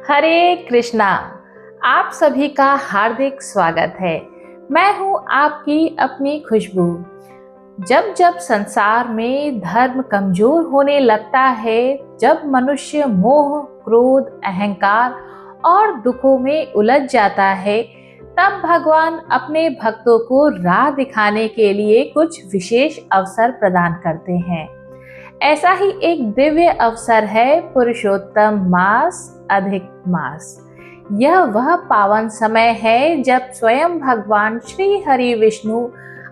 हरे कृष्णा। आप सभी का हार्दिक स्वागत है। मैं हूं आपकी अपनी खुशबू। जब जब संसार में धर्म कमजोर होने लगता है, जब मनुष्य मोह, क्रोध, अहंकार और दुखों में उलझ जाता है, तब भगवान अपने भक्तों को राह दिखाने के लिए कुछ विशेष अवसर प्रदान करते हैं। ऐसा ही एक दिव्य अवसर है पुरुषोत्तम मास, अधिक मास। यह वह पावन समय है जब स्वयं भगवान श्री हरि विष्णु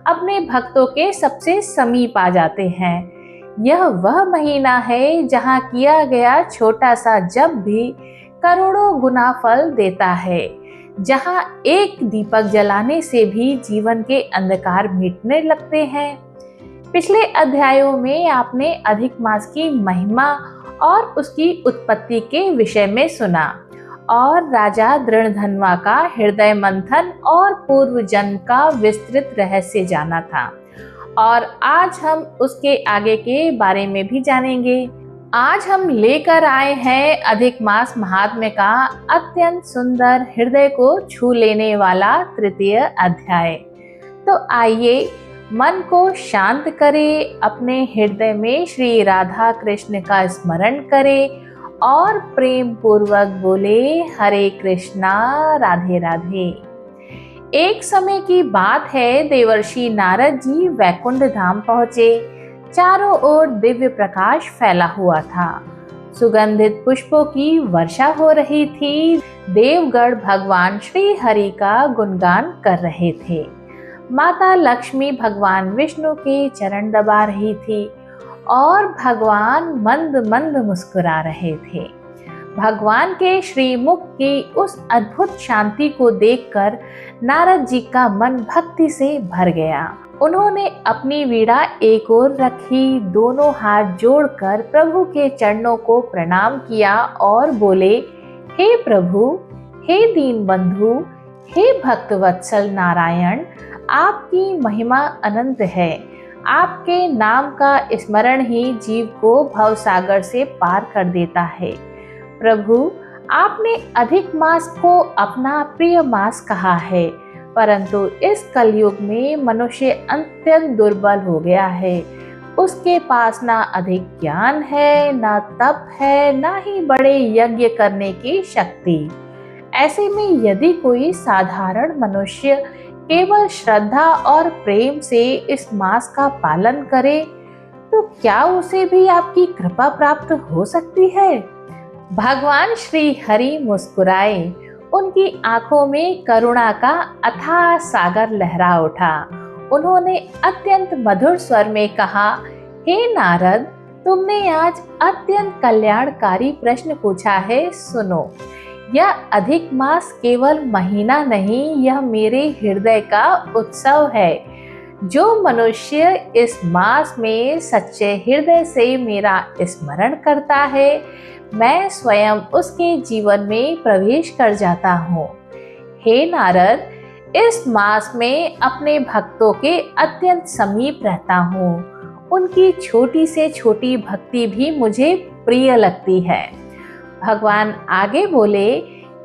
अपने भक्तों के सबसे समीप आ जाते हैं। यह वह महीना है जहाँ किया गया छोटा सा जप भी करोड़ों गुना फल देता है, जहाँ एक दीपक जलाने से भी जीवन के अंधकार मिटने लगते हैं। पिछले अध्यायों में आपने अधिक मास की महिमा और उसकी उत्पत्ति के विषय में सुना और राजा दृढ़धनवा का हृदय मंथन और पूर्व जन्म का विस्तृत रहस्य जाना था। और आज हम उसके आगे के बारे में भी जानेंगे। आज हम लेकर आए हैं अधिक मास महात्म्य का अत्यंत सुंदर, हृदय को छू लेने वाला तृतीय अध्याय। तो आइए मन को शांत करें, अपने हृदय में श्री राधा कृष्ण का स्मरण करें और प्रेम पूर्वक बोले, हरे कृष्णा, राधे राधे। एक समय की बात है, देवर्षि नारद जी वैकुंठ धाम पहुंचे। चारों ओर दिव्य प्रकाश फैला हुआ था। सुगंधित पुष्पों की वर्षा हो रही थी। देवगण भगवान श्री हरि का गुणगान कर रहे थे। माता लक्ष्मी भगवान विष्णु के चरण दबा रही थी और भगवान मंद मंद मुस्कुरा रहे थे। भगवान के श्रीमुख की उस अद्भुत शांति को देखकर नारद जी का मन भक्ति से भर गया। उन्होंने अपनी वीणा एक ओर रखी, दोनों हाथ जोड़कर प्रभु के चरणों को प्रणाम किया और बोले, हे प्रभु, हे दीन बंधु, हे भक्तवत्सल नारायण, आपकी महिमा अनंत है। आपके नाम का स्मरण ही जीव को भवसागर से पार कर देता है। प्रभु, आपने अधिक मास को अपना प्रिय मास कहा है, परंतु इस कलयुग में मनुष्य अत्यंत दुर्बल हो गया है। उसके पास ना अधिक ज्ञान है, ना तप है, ना ही बड़े यज्ञ करने की शक्ति। ऐसे में यदि कोई साधारण मनुष्य केवल श्रद्धा और प्रेम से इस मास का पालन करे, तो क्या उसे भी आपकी कृपा प्राप्त हो सकती है? भगवान श्री हरि मुस्कुराए। उनकी आंखों में करुणा का अथाह सागर लहरा उठा। उन्होंने अत्यंत मधुर स्वर में कहा, हे नारद, तुमने आज अत्यंत कल्याणकारी प्रश्न पूछा है। सुनो, यह अधिक मास केवल महीना नहीं, यह मेरे हृदय का उत्सव है। जो मनुष्य इस मास में सच्चे हृदय से मेरा स्मरण करता है, मैं स्वयं उसके जीवन में प्रवेश कर जाता हूँ। हे नारद, इस मास में अपने भक्तों के अत्यंत समीप रहता हूँ। उनकी छोटी से छोटी भक्ति भी मुझे प्रिय लगती है। भगवान आगे बोले,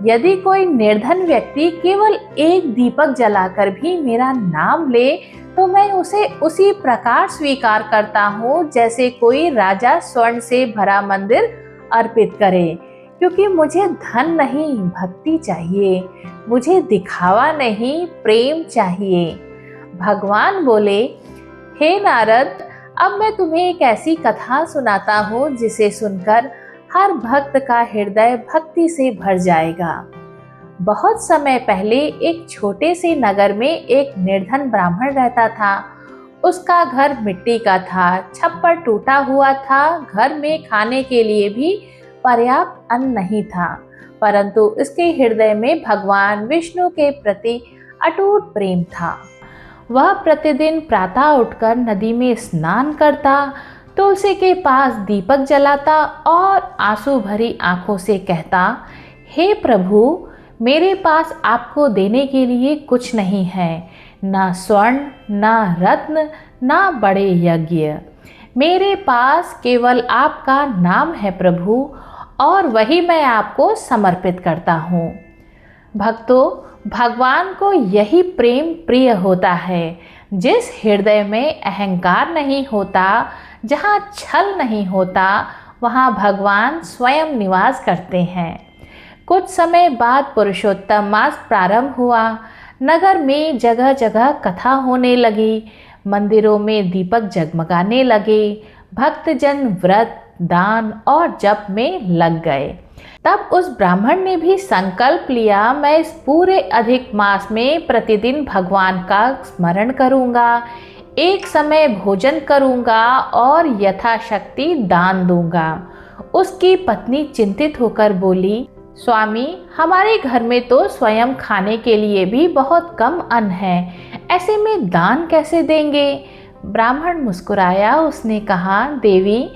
यदि कोई निर्धन व्यक्ति केवल एक दीपक जलाकर भी मेरा नाम ले, तो मैं उसे उसी प्रकार स्वीकार करता हूँ जैसे कोई राजा स्वर्ण से भरा मंदिर अर्पित करे। क्योंकि मुझे धन नहीं, भक्ति चाहिए। मुझे दिखावा नहीं, प्रेम चाहिए। भगवान बोले, हे नारद, अब मैं तुम्हें एक ऐसी कथा सुनाता हूँ जिसे सुनकर हर भक्त का हृदय भक्ति से भर जाएगा। बहुत समय पहले एक छोटे से नगर में एक निर्धन ब्राह्मण रहता था। उसका घर मिट्टी का था, छप्पर टूटा हुआ था, घर में खाने के लिए भी पर्याप्त अन्न नहीं था, परंतु उसके हृदय में भगवान विष्णु के प्रति अटूट प्रेम था। वह प्रतिदिन प्रातः उठकर नदी में स्नान करता, तुलसी के पास दीपक जलाता और आंसू भरी आंखों से कहता, हे प्रभु, मेरे पास आपको देने के लिए कुछ नहीं है, ना स्वर्ण, ना रत्न, ना बड़े यज्ञ। मेरे पास केवल आपका नाम है प्रभु, और वही मैं आपको समर्पित करता हूँ। भक्तों, भगवान को यही प्रेम प्रिय होता है, जिस हृदय में अहंकार नहीं होता, जहाँ छल नहीं होता, वहाँ भगवान स्वयं निवास करते हैं। कुछ समय बाद पुरुषोत्तम मास प्रारंभ हुआ। नगर में जगह जगह कथा होने लगी, मंदिरों में दीपक जगमगाने लगे, भक्तजन व्रत, दान और जप में लग गए। तब उस ब्राह्मण ने भी संकल्प लिया, मैं इस पूरे अधिक मास में प्रतिदिन भगवान का स्मरण करूंगा, एक समय भोजन करूंगा और यथाशक्ति दान दूंगा। उसकी पत्नी चिंतित होकर बोली, स्वामी, हमारे घर में तो स्वयं खाने के लिए भी बहुत कम अन्न है, ऐसे में दान कैसे देंगे? ब्राह्मण मुस्कुराया। उसने कहा, देवी,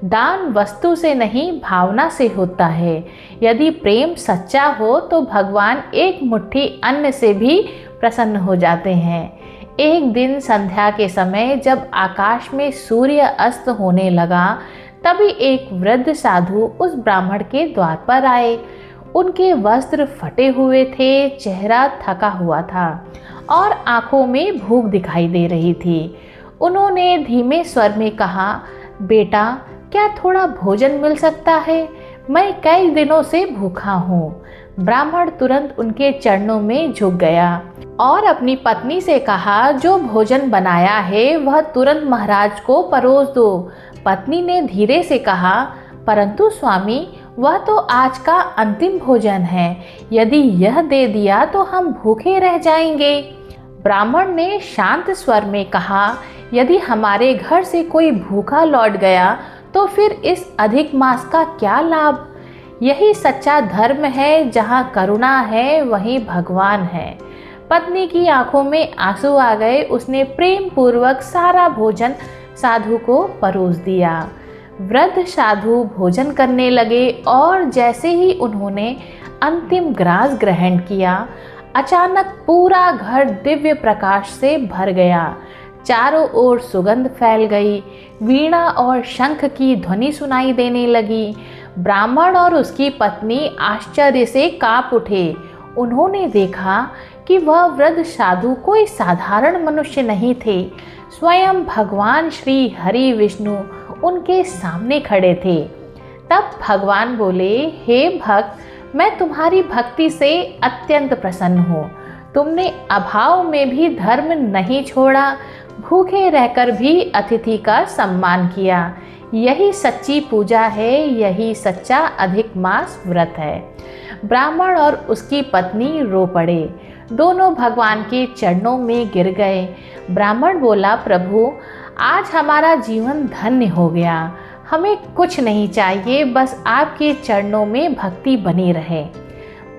दान वस्तु से नहीं भावना से होता है। यदि प्रेम सच्चा हो तो भगवान एक मुट्ठी अन्न से भी प्रसन्न हो जाते हैं। एक दिन संध्या के समय जब आकाश में सूर्य अस्त होने लगा, तभी एक वृद्ध साधु उस ब्राह्मण के द्वार पर आए। उनके वस्त्र फटे हुए थे, चेहरा थका हुआ था और आंखों में भूख दिखाई दे रही थी। उन्होंने धीमे स्वर में कहा, बेटा, क्या थोड़ा भोजन मिल सकता है? मैं कई दिनों से भूखा हूँ। ब्राह्मण तुरंत उनके चरणों में झुक गया और अपनी पत्नी से कहा, जो भोजन बनाया है वह तुरंत महाराज को परोस दो। पत्नी ने धीरे से कहा, परंतु स्वामी, वह तो आज का अंतिम भोजन है, यदि यह दे दिया तो हम भूखे रह जाएंगे। ब्राह्मण ने शांत स्वर में कहा, यदि हमारे घर से कोई भूखा लौट गया तो फिर इस अधिक मास का क्या लाभ? यही सच्चा धर्म है, जहाँ करुणा है वहीं भगवान है। पत्नी की आंखों में आंसू आ गए। उसने प्रेम पूर्वक सारा भोजन साधु को परोस दिया। वृद्ध साधु भोजन करने लगे और जैसे ही उन्होंने अंतिम ग्रास ग्रहण किया, अचानक पूरा घर दिव्य प्रकाश से भर गया। चारों ओर सुगंध फैल गई, वीणा और शंख की ध्वनि सुनाई देने लगी। ब्राह्मण और उसकी पत्नी आश्चर्य से कांप उठे। उन्होंने देखा कि वह वृद्ध साधु कोई साधारण मनुष्य नहीं थे, स्वयं भगवान श्री हरि विष्णु उनके सामने खड़े थे। तब भगवान बोले, हे भक्त, मैं तुम्हारी भक्ति से अत्यंत प्रसन्न हूँ। तुमने अभाव में भी धर्म नहीं छोड़ा, भूखे रहकर भी अतिथि का सम्मान किया। यही सच्ची पूजा है, यही सच्चा अधिक मास व्रत है। ब्राह्मण और उसकी पत्नी रो पड़े, दोनों भगवान के चरणों में गिर गए। ब्राह्मण बोला, प्रभु, आज हमारा जीवन धन्य हो गया। हमें कुछ नहीं चाहिए, बस आपके चरणों में भक्ति बनी रहे।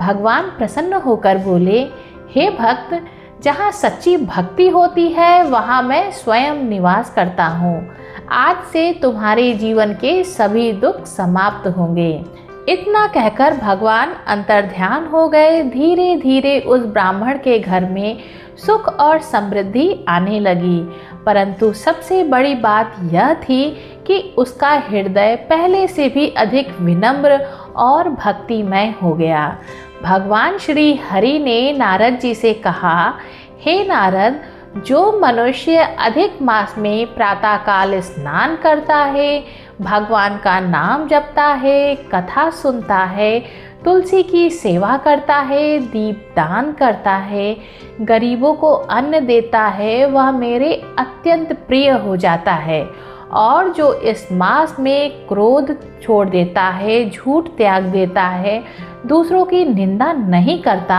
भगवान प्रसन्न होकर बोले, हे भक्त, जहाँ सच्ची भक्ति होती है वहाँ मैं स्वयं निवास करता हूँ। आज से तुम्हारे जीवन के सभी दुख समाप्त होंगे। इतना कहकर भगवान अंतर्ध्यान हो गए। धीरे धीरे उस ब्राह्मण के घर में सुख और समृद्धि आने लगी, परंतु सबसे बड़ी बात यह थी कि उसका हृदय पहले से भी अधिक विनम्र और भक्तिमय हो गया। भगवान श्री हरि ने नारद जी से कहा, हे नारद, जो मनुष्य अधिक मास में प्रातःकाल स्नान करता है, भगवान का नाम जपता है, कथा सुनता है, तुलसी की सेवा करता है, दीपदान करता है, गरीबों को अन्न देता है, वह मेरे अत्यंत प्रिय हो जाता है। और जो इस मास में क्रोध छोड़ देता है, झूठ त्याग देता है, दूसरों की निंदा नहीं करता,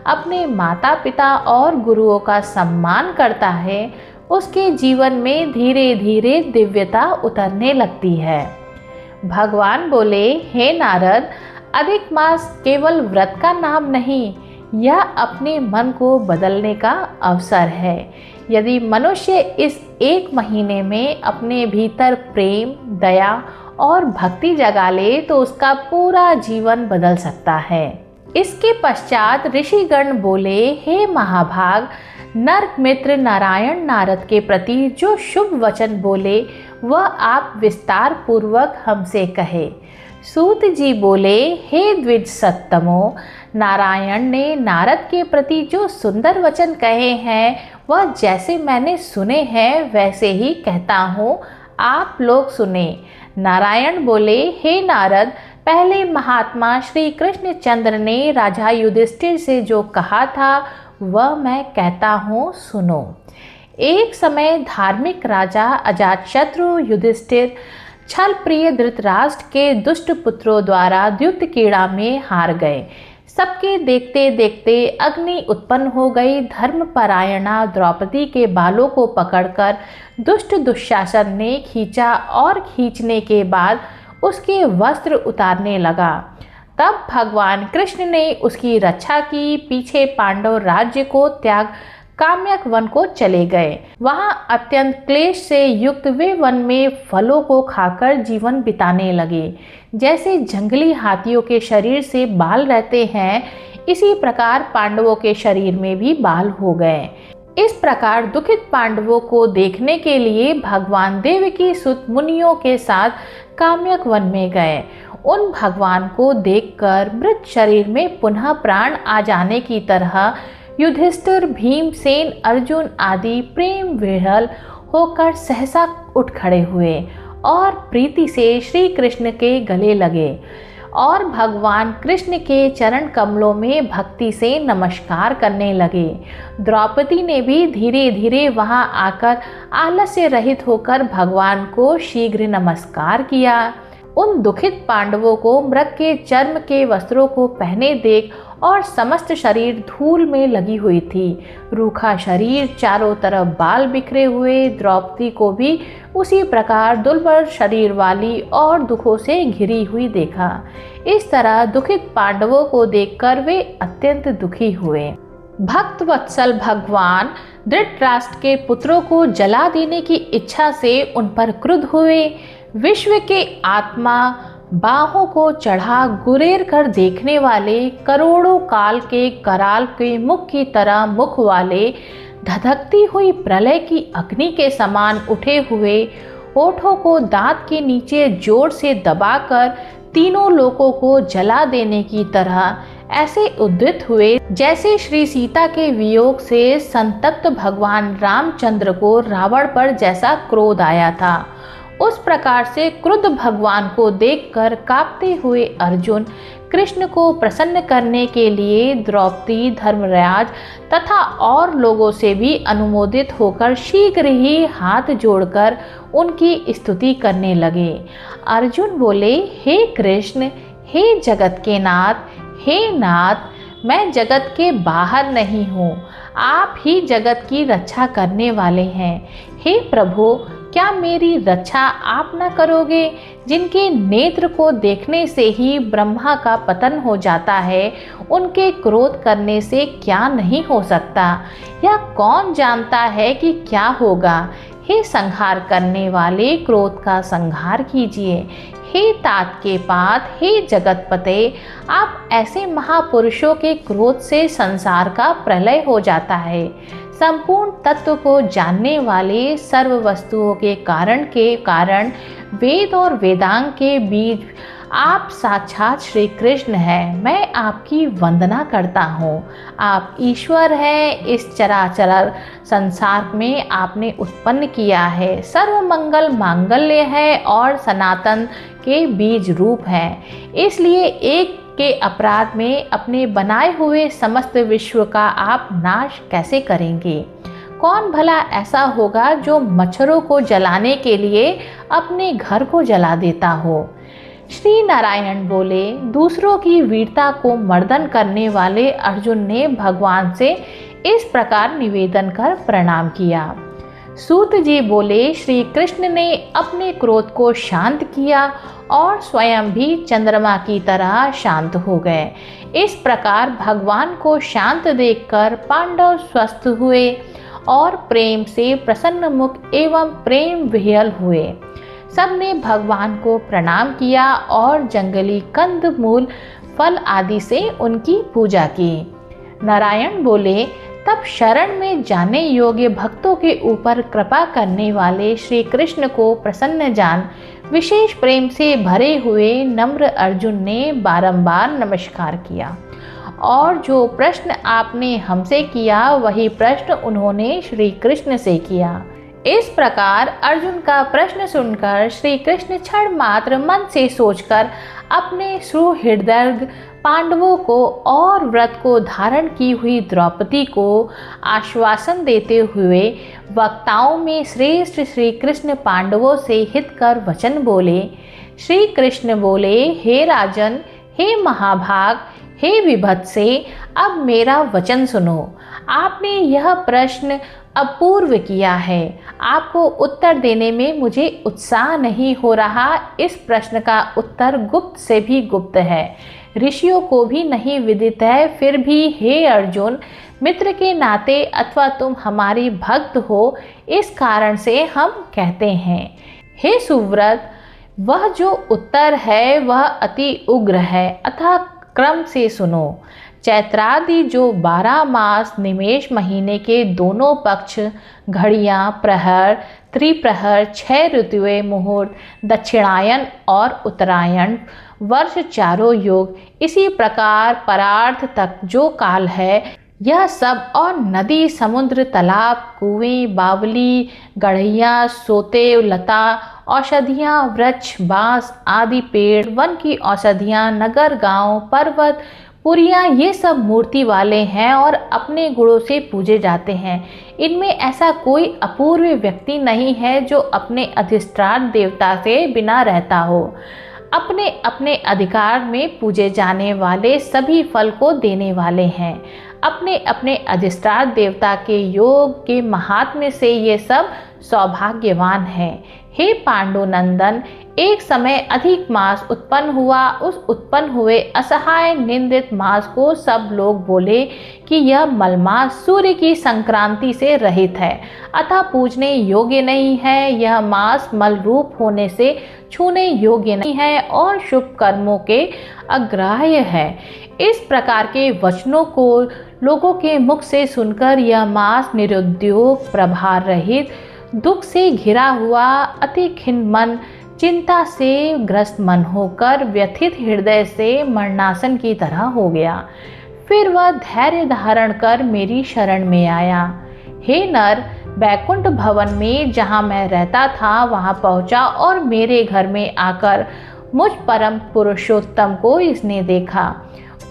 अपने माता पिता और गुरुओं का सम्मान करता है, उसके जीवन में धीरे धीरे दिव्यता उतरने लगती है। भगवान बोले, हे नारद, अधिक मास केवल व्रत का नाम नहीं, यह अपने मन को बदलने का अवसर है। यदि मनुष्य इस एक महीने में अपने भीतर प्रेम, दया और भक्ति जगा ले तो उसका पूरा जीवन बदल सकता है। इसके पश्चात ऋषिगण बोले, हे महाभाग, नरक मित्र नारायण नारद के प्रति जो शुभ वचन बोले वह आप विस्तार पूर्वक हमसे कहे। सूत जी बोले, हे द्विज सत्तमो, नारायण ने नारद के प्रति जो सुंदर वचन कहे हैं वह जैसे मैंने सुने हैं वैसे ही कहता हूँ, आप लोग सुने। नारायण बोले, हे नारद, पहले महात्मा श्री कृष्णचंद्र ने राजा युधिष्ठिर से जो कहा था वह मैं कहता हूँ, सुनो। एक समय धार्मिक राजा अजातशत्रु युधिष्ठिर छल प्रिय धृतराष्ट्र के दुष्ट पुत्रों द्वारा द्युत क्रीड़ा में हार गए। सबके देखते देखते अग्नि उत्पन्न हो गई। धर्मपरायणा द्रौपदी के बालों को पकड़कर दुष्ट दुशासन ने खींचा और खींचने के बाद उसके वस्त्र उतारने लगा। तब भगवान कृष्ण ने उसकी रक्षा की। पीछे पांडव राज्य को त्याग काम्यक वन को चले गए। वहां अत्यंत क्लेश से युक्त वे वन में फलों को खाकर जीवन बिताने लगे। जैसे जंगली हाथियों के शरीर से बाल रहते हैं, इसी प्रकार पांडवों के शरीर में भी बाल हो गए। इस प्रकार दुखित पांडवों को देखने के लिए भगवान देवकी सुत मुनियों के साथ काम्यक वन में गए। उन भगवान को देखकर मृत शरीर में पुनः प्राण आ जाने की तरह युधिष्ठिर, भीमसेन, अर्जुन आदि प्रेम विह्वल होकर सहसा उठ खड़े हुए और प्रीति से श्री कृष्ण के गले लगे और भगवान कृष्ण के चरण कमलों में भक्ति से नमस्कार करने लगे। द्रौपदी ने भी धीरे धीरे वहां आकर आलस्य रहित होकर भगवान को शीघ्र नमस्कार किया। उन दुखित पांडवों को मृग के चर्म के वस्त्रों को पहने देख और समस्त शरीर धूल में लगी हुई थी। रूखा शरीर, चारों तरफ बाल बिखरे हुए द्रौपदी को भी उसी प्रकार दुर्बल शरीर वाली और दुखों से घिरी हुई देखा। इस तरह दुखित पांडवों को देखकर वे अत्यंत दुखी हुए। भक्त वत्सल भगवान धृतराष्ट्र के पुत्रों को जला देने की इच्छा से उन पर क्रुद्ध हुए। विश्व के आत्मा बाहों को चढ़ा गुरेर कर देखने वाले, करोड़ों काल के कराल के मुख की तरह मुख वाले, धधकती हुई प्रलय की अग्नि के समान उठे हुए, होठों को दांत के नीचे जोर से दबाकर तीनों लोकों को जला देने की तरह ऐसे उद्यत हुए जैसे श्री सीता के वियोग से संतप्त भगवान रामचंद्र को रावण पर जैसा क्रोध आया था। उस प्रकार से क्रुद्ध भगवान को देखकर कांपते हुए अर्जुन कृष्ण को प्रसन्न करने के लिए द्रौपदी, धर्मराज तथा और लोगों से भी अनुमोदित होकर शीघ्र ही हाथ जोड़कर उनकी स्तुति करने लगे। अर्जुन बोले, हे कृष्ण, हे जगत के नाथ, हे नाथ, मैं जगत के बाहर नहीं हूँ, आप ही जगत की रक्षा करने वाले हैं। हे प्रभु, क्या मेरी रक्षा आप न करोगे? जिनके नेत्र को देखने से ही ब्रह्मा का पतन हो जाता है, उनके क्रोध करने से क्या नहीं हो सकता? यह कौन जानता है कि क्या होगा? हे संहार करने वाले, क्रोध का संहार कीजिए। हे तात के पात, हे जगतपते, आप ऐसे महापुरुषों के क्रोध से संसार का प्रलय हो जाता है। संपूर्ण तत्व को जानने वाले, सर्व वस्तुओं के कारण वेद और वेदांग के बीज आप साक्षात श्री कृष्ण हैं। मैं आपकी वंदना करता हूँ। आप ईश्वर हैं। इस चराचर संसार में आपने उत्पन्न किया है। सर्व मंगल मांगल्य है और सनातन के बीज रूप हैं। इसलिए एक के अपराध में अपने बनाए हुए समस्त विश्व का आप नाश कैसे करेंगे? कौन भला ऐसा होगा जो मच्छरों को जलाने के लिए अपने घर को जला देता हो? श्री नारायण बोले, दूसरों की वीरता को मर्दन करने वाले अर्जुन ने भगवान से इस प्रकार निवेदन कर प्रणाम किया। सूत जी बोले, श्री कृष्ण ने अपने क्रोध को शांत किया और स्वयं भी चंद्रमा की तरह शांत हो गए। इस प्रकार भगवान को शांत देखकर पांडव स्वस्थ हुए और प्रेम से प्रसन्न मुख एवं प्रेम विह्वल हुए। सबने भगवान को प्रणाम किया और जंगली कंद मूल फल आदि से उनकी पूजा की। नारायण बोले, तब शरण में जाने योग्य भक्तों के ऊपर कृपा करने वाले श्री कृष्ण को प्रसन्न जान विशेष प्रेम से भरे हुए नम्र अर्जुन ने बारंबार नमस्कार किया और जो प्रश्न आपने हमसे किया वही प्रश्न उन्होंने श्री कृष्ण से किया। इस प्रकार अर्जुन का प्रश्न सुनकर श्री कृष्ण क्षण मात्र मन से सोचकर अपने सुहृदय पांडवों को और व्रत को धारण की हुई द्रौपदी को आश्वासन देते हुए वक्ताओं में श्रेष्ठ श्री कृष्ण पांडवों से हित कर वचन बोले। श्री कृष्ण बोले, हे राजन, हे महाभाग, हे विभत्से, अब मेरा वचन सुनो। आपने यह प्रश्न अपूर्व किया है। आपको उत्तर देने में मुझे उत्साह नहीं हो रहा। इस प्रश्न का उत्तर गुप्त से भी गुप्त है, ऋषियों को भी नहीं विदित है। फिर भी हे अर्जुन, मित्र के नाते अथवा तुम हमारी भक्त हो, इस कारण से हम कहते हैं। हे सुव्रत, वह जो उत्तर है वह अति उग्र है, अतः क्रम से सुनो। चैत्रादि जो 12 मास निमेष महीने के दोनों पक्ष, घड़ियाँ, प्रहर, त्रिप्रहर, 6 ऋतुएं, मुहूर्त, दक्षिणायन और उत्तरायण, वर्ष, चारों योग, इसी प्रकार परार्थ तक जो काल है, यह सब और नदी, समुद्र, तालाब, कुएं, बावली, गढ़िया, सोते, लता, औषधियाँ, वृक्ष, बांस आदि पेड़, वन की औषधियाँ, नगर, गांव, पर्वत, पुरियाँ, ये सब मूर्ति वाले हैं और अपने गुणों से पूजे जाते हैं। इनमें ऐसा कोई अपूर्व व्यक्ति नहीं है जो अपने अधिष्ठान देवता से बिना रहता हो। अपने अपने अधिकार में पूजे जाने वाले सभी फल को देने वाले हैं। अपने अपने अधिष्ठान देवता के योग के महात्म्य से ये सब सौभाग्यवान हैं। हे पांडुनंदन, एक समय अधिक मास उत्पन्न हुआ। उस उत्पन्न हुए असहाय निंदित मास को सब लोग बोले कि यह मलमास सूर्य की संक्रांति से रहित है, अतः पूजने योग्य नहीं है। यह मास मल रूप होने से छूने योग्य नहीं है और शुभ कर्मों के अग्राह्य है। इस प्रकार के वचनों को लोगों के मुख से सुनकर यह मास निरुद्योग, प्रभार रहित, दुख से घिरा हुआ, अति खिन्न मन, चिंता से ग्रस्त मन होकर व्यथित हृदय से मरणासन की तरह हो गया। फिर वह धैर्य धारण कर मेरी शरण में आया। हे नर, बैकुंठ भवन में जहाँ मैं रहता था वहाँ पहुँचा और मेरे घर में आकर मुझ परम पुरुषोत्तम को इसने देखा।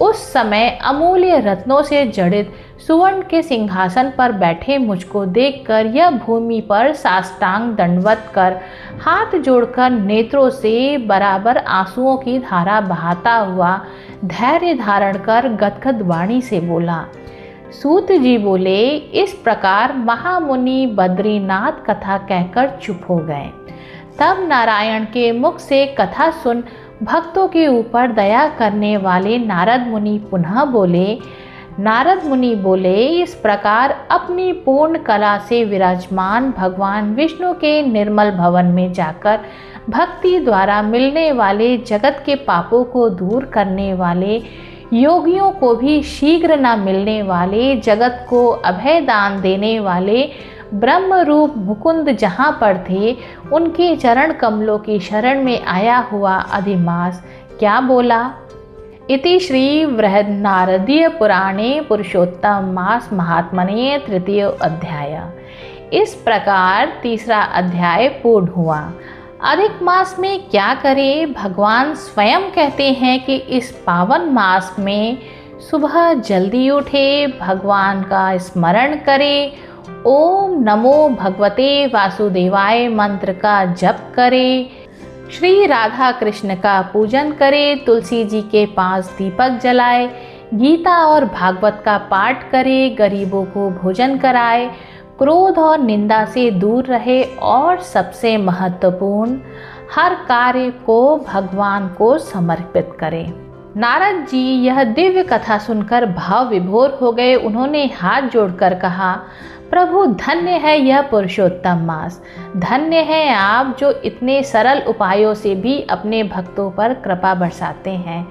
उस समय अमूल्य रत्नों से जड़ित सुवर्ण के सिंहासन पर बैठे मुझको देखकर यह भूमि पर साष्टांग दंडवत कर हाथ जोड़कर नेत्रों से बराबर आंसुओं की धारा बहाता हुआ धैर्य धारण कर गदगद वाणी से बोला। सूत जी बोले, इस प्रकार महामुनि बद्रीनाथ कथा कहकर चुप हो गए। तब नारायण के मुख से कथा सुन भक्तों के ऊपर दया करने वाले नारद मुनि पुनः बोले। नारद मुनि बोले, इस प्रकार अपनी पूर्ण कला से विराजमान भगवान विष्णु के निर्मल भवन में जाकर भक्ति द्वारा मिलने वाले जगत के पापों को दूर करने वाले, योगियों को भी शीघ्र न मिलने वाले, जगत को अभय दान देने वाले ब्रह्म रूप मुकुंद जहाँ पर थे उनके चरण कमलों की शरण में आया हुआ अधिमास क्या बोला। इति श्री बृहद नारदीय पुराणे पुरुषोत्तम मास महात्मने तृतीय अध्याय। इस प्रकार तीसरा अध्याय पूर्ण हुआ। अधिक मास में क्या करें, भगवान स्वयं कहते हैं कि इस पावन मास में सुबह जल्दी उठे, भगवान का स्मरण करें, ओम नमो भगवते वासुदेवाय मंत्र का जप करें, श्री राधा कृष्ण का पूजन करें, तुलसी जी के पास दीपक जलाए, गीता और भागवत का पाठ करे, गरीबों को भोजन कराए, क्रोध और निंदा से दूर रहे और सबसे महत्वपूर्ण हर कार्य को भगवान को समर्पित करे। नारद जी यह दिव्य कथा सुनकर भाव विभोर हो गए। उन्होंने हाथ जोड़कर कहा, प्रभु धन्य है यह पुरुषोत्तम मास, धन्य है आप जो इतने सरल उपायों से भी अपने भक्तों पर कृपा बरसाते हैं।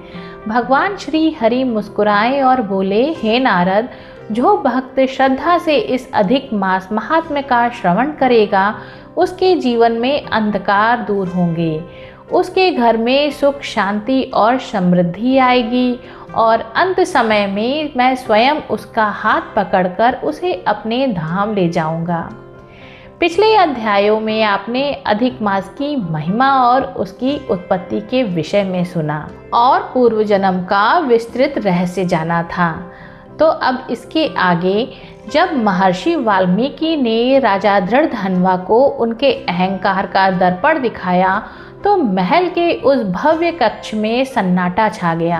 भगवान श्री हरि मुस्कुराए और बोले, हे नारद, जो भक्त श्रद्धा से इस अधिक मास महात्म्य का श्रवण करेगा, उसके जीवन में अंधकार दूर होंगे, उसके घर में सुख शांति और समृद्धि आएगी और अंत समय में मैं स्वयं उसका हाथ पकड़कर उसे अपने धाम ले जाऊंगा। पिछले अध्यायों में आपने अधिक मास की महिमा और उसकी उत्पत्ति के विषय में सुना और पूर्व जन्म का विस्तृत रहस्य जाना था। तो अब इसके आगे जब महर्षि वाल्मीकि ने राजा दृढ़धन्वा को उनके अहंकार का दर्पण दिखाया तो महल के उस भव्य कक्ष में सन्नाटा छा गया।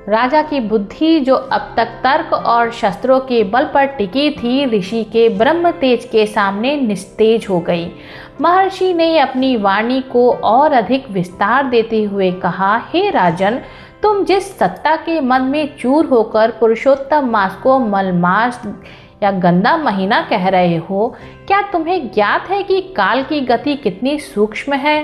राजा की बुद्धि जो अब तक तर्क और शस्त्रों के बल पर टिकी थी, ऋषि के ब्रह्म तेज के सामने निस्तेज हो गई। महर्षि ने अपनी वाणी को और अधिक विस्तार देते हुए कहा, हे राजन, तुम जिस सत्ता के मन में चूर होकर पुरुषोत्तम मास को मलमास या गंदा महीना कह रहे हो, क्या तुम्हें ज्ञात है कि काल की गति कितनी सूक्ष्म है?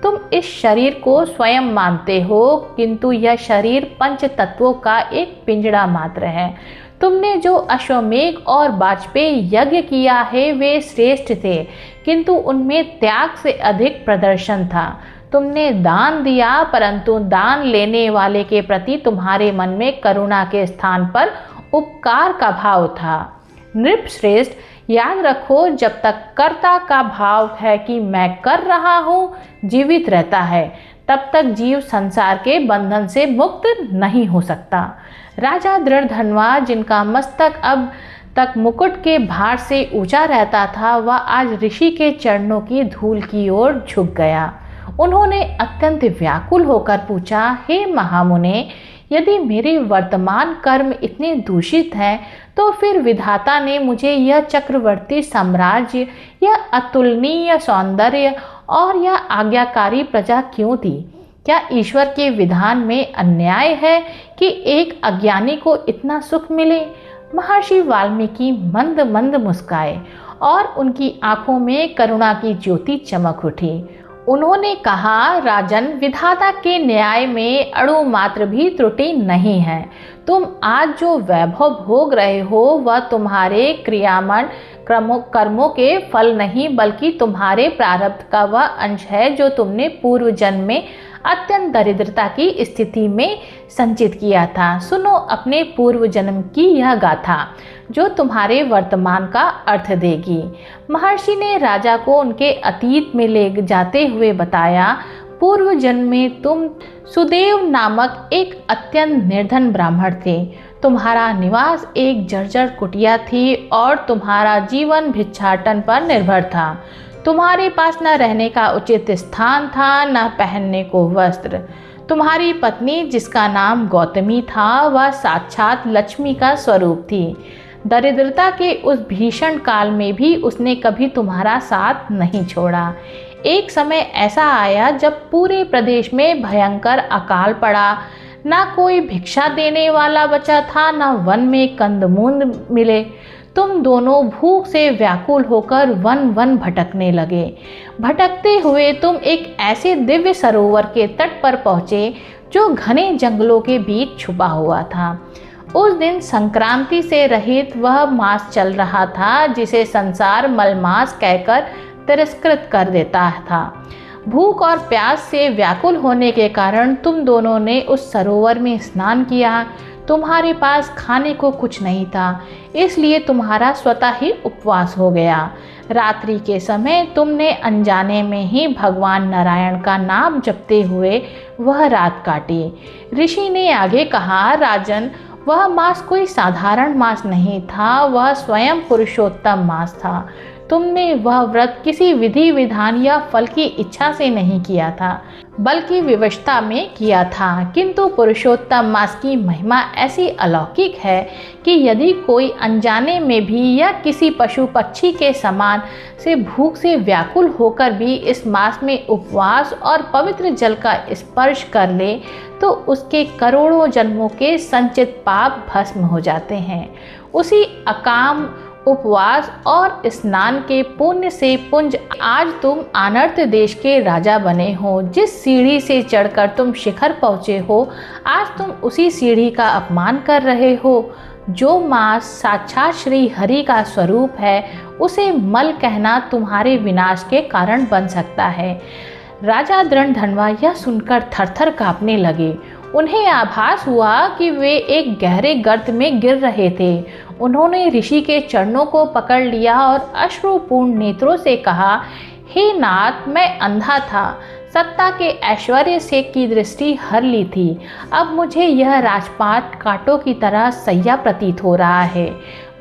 तुम इस शरीर को स्वयं मानते हो, किंतु यह शरीर पंच तत्वों का एक पिंजड़ा मात्र है। तुमने जो अश्वमेघ और वाजपेयी यज्ञ किया है वे श्रेष्ठ थे, किंतु उनमें त्याग से अधिक प्रदर्शन था। तुमने दान दिया, परंतु दान लेने वाले के प्रति तुम्हारे मन में करुणा के स्थान पर उपकार का भाव था। नृपश्रेष्ठ, याद रखो, जब तक कर्ता का भाव है कि मैं कर रहा हूँ जीवित रहता है, तब तक जीव संसार के बंधन से मुक्त नहीं हो सकता। राजा दृढ़धन्वा, जिनका मस्तक अब तक मुकुट के भार से ऊंचा रहता था, वह आज ऋषि के चरणों की धूल की ओर झुक गया। उन्होंने अत्यंत व्याकुल होकर पूछा, हे महामुने, यदि मेरे वर्तमान कर्म इतने दूषित हैं, तो फिर विधाता ने मुझे यह चक्रवर्ती साम्राज्य, यह अतुलनीय सौंदर्य और यह आज्ञाकारी प्रजा क्यों दी? क्या ईश्वर के विधान में अन्याय है कि एक अज्ञानी को इतना सुख मिले? महर्षि वाल्मीकि मंद मंद मुस्काए और उनकी आंखों में करुणा की ज्योति चमक उठी। उन्होंने कहा, राजन, विधाता के न्याय में अणु मात्र भी त्रुटि नहीं है। तुम आज जो वैभव भोग रहे हो वह तुम्हारे क्रियामान कर्मों के फल नहीं, बल्कि तुम्हारे प्रारब्ध का वह अंश है जो तुमने पूर्व जन्म में अत्यंत दरिद्रता की स्थिति में संचित किया था। सुनो अपने पूर्व जन्म की यह गाथा जो तुम्हारे वर्तमान का अर्थ देगी। महर्षि ने राजा को उनके अतीत में ले जाते हुए बताया, पूर्व जन्म में तुम सुदेव नामक एक अत्यंत निर्धन ब्राह्मण थे। तुम्हारा निवास एक जर्जर कुटिया थी और तुम्हारा जीवन भिक्षाटन पर निर्भर था। तुम्हारे पास न रहने का उचित स्थान था, न पहनने को वस्त्र। तुम्हारी पत्नी, जिसका नाम गौतमी था, वह साक्षात लक्ष्मी का स्वरूप थी। दरिद्रता के उस भीषण काल में भी उसने कभी तुम्हारा साथ नहीं छोड़ा। एक समय ऐसा आया जब पूरे प्रदेश में भयंकर अकाल पड़ा। ना कोई भिक्षा देने वाला बचा था, ना वन में कंदमूल मिले। तुम दोनों भूख से व्याकुल होकर वन वन भटकने लगे। भटकते हुए तुम एक ऐसे दिव्य सरोवर के तट पर पहुँचे जो घने जंगलों के बीच छुपा हुआ था। उस दिन संक्रांति से रहित वह मास चल रहा था जिसे संसार मलमास कहकर तिरस्कृत कर देता था। भूख और प्यास से व्याकुल होने के कारण तुम दोनों ने उस सरोवर में स्नान किया। तुम्हारे पास खाने को कुछ नहीं था, इसलिए तुम्हारा स्वतः ही उपवास हो गया। रात्रि के समय तुमने अनजाने में ही भगवान नारायण का नाम जपते हुए वह रात काटी। ऋषि ने आगे कहा, राजन, वह मास कोई साधारण मास नहीं था, वह स्वयं पुरुषोत्तम मास था। तुमने वह व्रत किसी विधि विधान या फल की इच्छा से नहीं किया था, बल्कि विवशता में किया था। किंतु पुरुषोत्तम मास की महिमा ऐसी अलौकिक है कि यदि कोई अनजाने में भी या किसी पशु पक्षी के समान से भूख से व्याकुल होकर भी इस मास में उपवास और पवित्र जल का स्पर्श कर ले तो उसके करोड़ों जन्मों के संचित पाप भस्म हो जाते हैं। उपवास और स्नान के पुण्य से पुंज आज तुम अनर्त देश के राजा बने हो। जिस सीढ़ी से चढ़कर तुम शिखर पहुँचे हो, आज तुम उसी सीढ़ी का अपमान कर रहे हो। जो मास साक्षात श्री हरि का स्वरूप है, उसे मल कहना तुम्हारे विनाश के कारण बन सकता है। राजा दृढ़धनवा यह सुनकर थरथर कांपने लगे। उन्हें आभास हुआ कि वे एक गहरे गर्त में गिर रहे थे। उन्होंने ऋषि के चरणों को पकड़ लिया और अश्रुपूर्ण नेत्रों से कहा, हे नाथ, मैं अंधा था, सत्ता के ऐश्वर्य से की दृष्टि हर ली थी। अब मुझे यह राजपाट कांटों की तरह सह्या प्रतीत हो रहा है।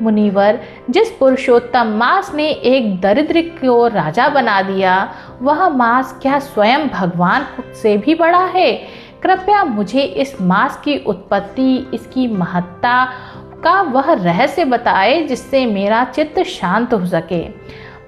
मुनिवर, जिस पुरुषोत्तम मास ने एक दरिद्र को राजा बना दिया, वह मास क्या स्वयं भगवान से भी बड़ा है? कृपया मुझे इस मास की उत्पत्ति, इसकी महत्ता का वह रहस्य बताए जिससे मेरा चित्त शांत हो सके।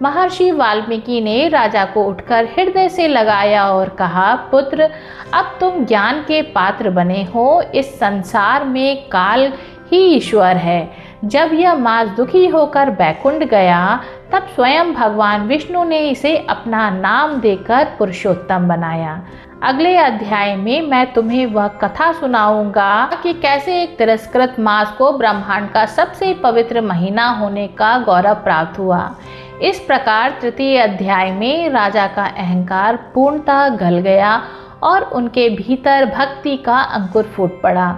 महर्षि वाल्मीकि ने राजा को उठकर हृदय से लगाया और कहा, पुत्र, अब तुम ज्ञान के पात्र बने हो। इस संसार में काल ही ईश्वर है। जब यह मास दुखी होकर बैकुंठ गया, तब स्वयं भगवान विष्णु ने इसे अपना नाम देकर पुरुषोत्तम बनाया। अगले अध्याय में मैं तुम्हें वह कथा सुनाऊंगा कि कैसे एक तिरस्कृत मास को ब्रह्मांड का सबसे पवित्र महीना होने का गौरव प्राप्त हुआ। इस प्रकार तृतीय अध्याय में राजा का अहंकार पूर्णतः गल गया और उनके भीतर भक्ति का अंकुर फूट पड़ा।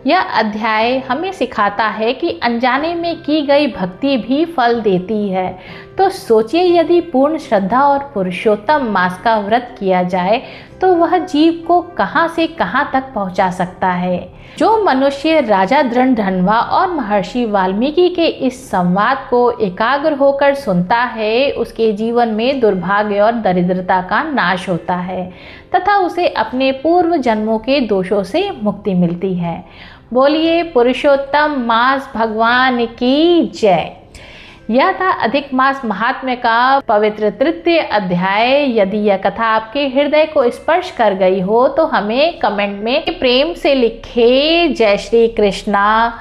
यह अध्याय हमें सिखाता है कि अनजाने में की गई भक्ति भी फल देती है। तो सोचिए, यदि पूर्ण श्रद्धा और पुरुषोत्तम मास का व्रत किया जाए तो वह जीव को कहां से कहां तक पहुंचा सकता है। जो मनुष्य राजा दृढ़धनवा और महर्षि वाल्मीकि के इस संवाद को एकाग्र होकर सुनता है, उसके जीवन में दुर्भाग्य और दरिद्रता का नाश होता है तथा उसे अपने पूर्व जन्मों के दोषों से मुक्ति मिलती है। बोलिए पुरुषोत्तम मास भगवान की जय। यह था अधिक मास महात्म्य का पवित्र तृतीय अध्याय। यदि यह कथा आपके हृदय को स्पर्श कर गई हो तो हमें कमेंट में प्रेम से लिखे। जय श्री कृष्णा।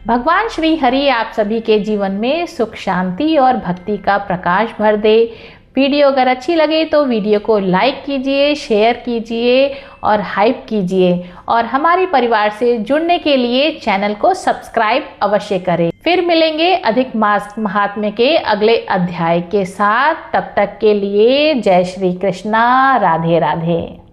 भगवान श्री हरि आप सभी के जीवन में सुख, शांति और भक्ति का प्रकाश भर दे। वीडियो अगर अच्छी लगे तो वीडियो को लाइक कीजिए, शेयर कीजिए और हाइप कीजिए और हमारे परिवार से जुड़ने के लिए चैनल को सब्सक्राइब अवश्य करें। फिर मिलेंगे अधिक मास महात्म्य के अगले अध्याय के साथ। तब तक के लिए जय श्री कृष्णा। राधे राधे।